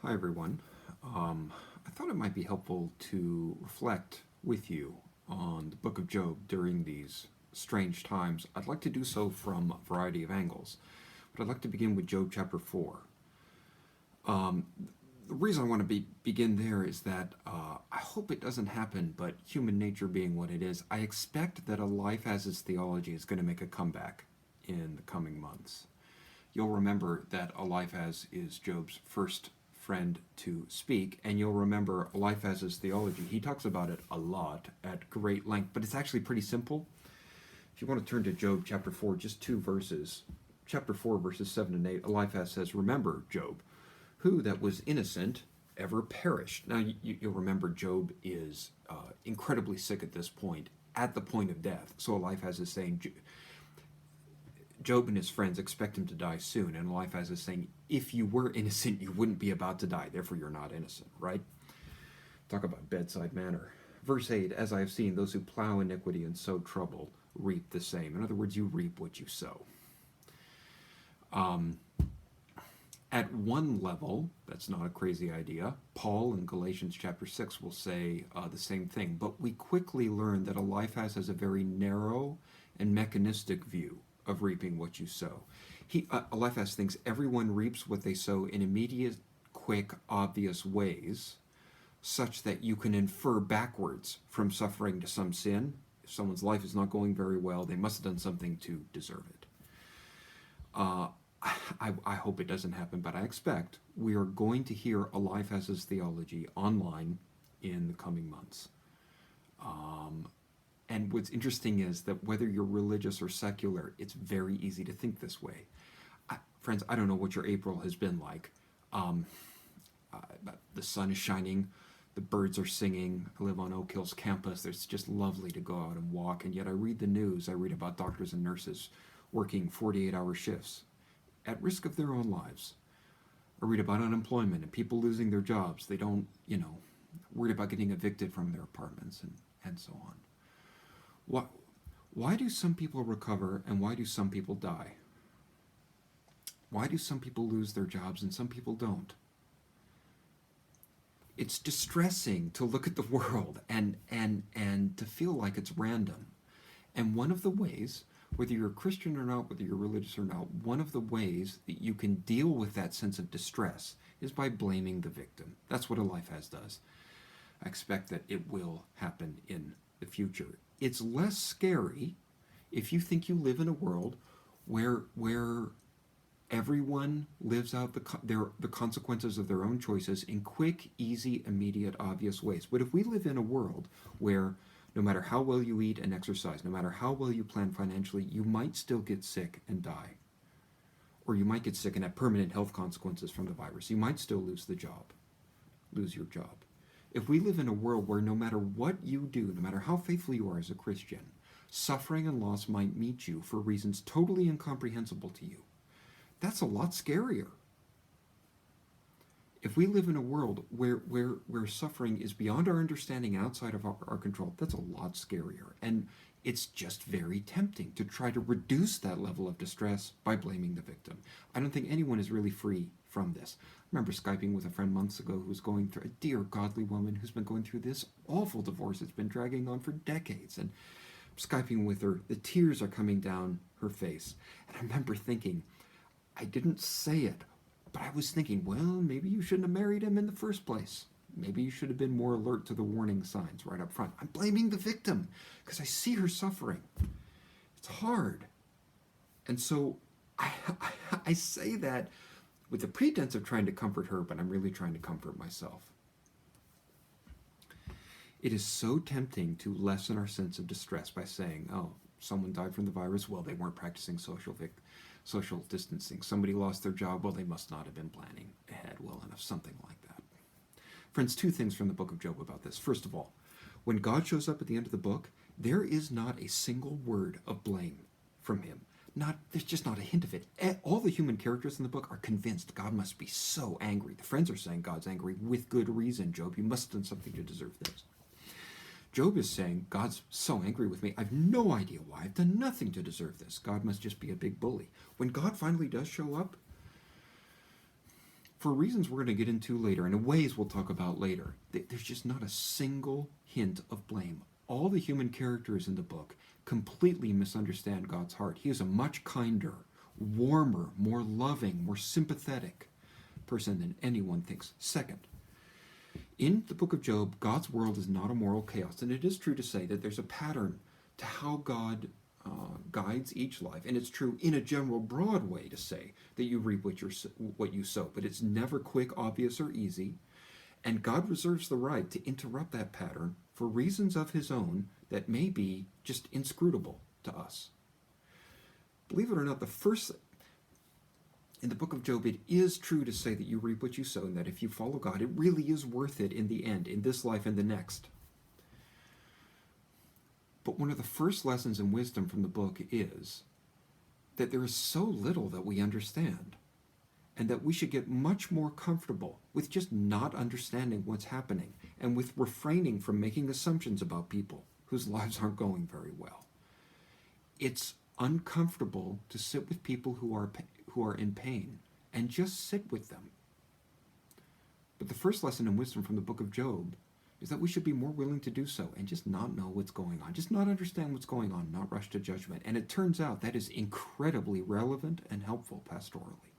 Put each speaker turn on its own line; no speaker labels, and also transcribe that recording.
Hi, everyone. I thought it might be helpful to reflect with you on the book of Job during these strange times. I'd like to do so from a variety of angles, but I'd like to begin with Job chapter 4. The reason I want to begin there is that I hope it doesn't happen, but human nature being what it is, I expect that a life as its theology is going to make a comeback in the coming months. You'll remember that Eliphaz is Job's first friend to speak, and you'll remember Eliphaz's theology. He talks about it a lot at great length, but it's actually pretty simple. If you want to turn to Job chapter 4, just two verses, chapter 4, verses 7 and 8, Eliphaz says, "Remember, Job, who that was innocent ever perished." Now, you'll remember Job is incredibly sick at this point, at the point of death. So Eliphaz is saying, Job and his friends expect him to die soon, and Eliphaz is saying, if you were innocent, you wouldn't be about to die, therefore you're not innocent, right? Talk about bedside manner. Verse 8, "As I have seen, those who plow iniquity and sow trouble reap the same." In other words, you reap what you sow. At one level, that's not a crazy idea. Paul in Galatians chapter 6 will say the same thing, but we quickly learn that Eliphaz has a very narrow and mechanistic view of reaping what you sow. Eliphaz thinks everyone reaps what they sow in immediate, quick, obvious ways, such that you can infer backwards from suffering to some sin. If someone's life is not going very well, they must have done something to deserve it. I hope it doesn't happen, but I expect we are going to hear Eliphaz's theology online in the coming months. And what's interesting is that whether you're religious or secular, it's very easy to think this way. Friends, I don't know what your April has been like. The sun is shining, the birds are singing. I live on Oak Hill's campus. It's just lovely to go out and walk, and yet I read the news. I read about doctors and nurses working 48-hour shifts at risk of their own lives. I read about unemployment and people losing their jobs. They don't, worried about getting evicted from their apartments and so on. Why do some people recover and why do some people die? Why do some people lose their jobs and some people don't? It's distressing to look at the world and to feel like it's random. And one of the ways, whether you're a Christian or not, whether you're religious or not, one of the ways that you can deal with that sense of distress is by blaming the victim. That's what Eliphaz does. I expect that it will happen in the future. It's less scary if you think you live in a world where everyone lives out the consequences of their own choices in quick, easy, immediate, obvious ways. But if we live in a world where no matter how well you eat and exercise, no matter how well you plan financially, you might still get sick and die. Or you might get sick and have permanent health consequences from the virus. You might still lose your job. If we live in a world where no matter what you do, no matter how faithful you are as a Christian, suffering and loss might meet you for reasons totally incomprehensible to you, that's a lot scarier. If we live in a world where suffering is beyond our understanding, outside of our control, that's a lot scarier. And it's just very tempting to try to reduce that level of distress by blaming the victim. I don't think anyone is really free from this. I remember Skyping with a friend months ago who was going through, a dear godly woman who's been going through this awful divorce that's been dragging on for decades. And I'm Skyping with her, the tears are coming down her face. And I remember thinking, I didn't say it, but I was thinking, well, maybe you shouldn't have married him in the first place. Maybe you should have been more alert to the warning signs right up front. I'm blaming the victim because I see her suffering. It's hard. And so I say that with the pretense of trying to comfort her, but I'm really trying to comfort myself. It is so tempting to lessen our sense of distress by saying, oh, someone died from the virus. Well, they weren't practicing social distancing. Somebody lost their job. Well, they must not have been planning ahead well enough, something like that. Friends, two things from the book of Job about this. First of all, when God shows up at the end of the book, there is not a single word of blame from him. There's just not a hint of it. All the human characters in the book are convinced God must be so angry. The friends are saying God's angry with good reason, Job. You must have done something to deserve this. Job is saying, God's so angry with me, I have no idea why. I've done nothing to deserve this. God must just be a big bully. When God finally does show up, for reasons we're going to get into later, and in ways we'll talk about later, there's just not a single hint of blame. All the human characters in the book completely misunderstand God's heart. He is a much kinder, warmer, more loving, more sympathetic person than anyone thinks. Second, in the book of Job, God's world is not a moral chaos, and it is true to say that there's a pattern to how God guides each life, and it's true in a general broad way to say that you reap what you sow, but it's never quick, obvious, or easy, and God reserves the right to interrupt that pattern for reasons of his own that may be just inscrutable to us. Believe it or not, in the book of Job, it is true to say that you reap what you sow, and that if you follow God, it really is worth it in the end, in this life and the next. But one of the first lessons in wisdom from the book is that there is so little that we understand, and that we should get much more comfortable with just not understanding what's happening, and with refraining from making assumptions about people whose lives aren't going very well. It's uncomfortable to sit with people who are in pain and just sit with them. But the first lesson in wisdom from the book of Job is that we should be more willing to do so and just not know what's going on, just not understand what's going on, not rush to judgment. And it turns out that is incredibly relevant and helpful pastorally.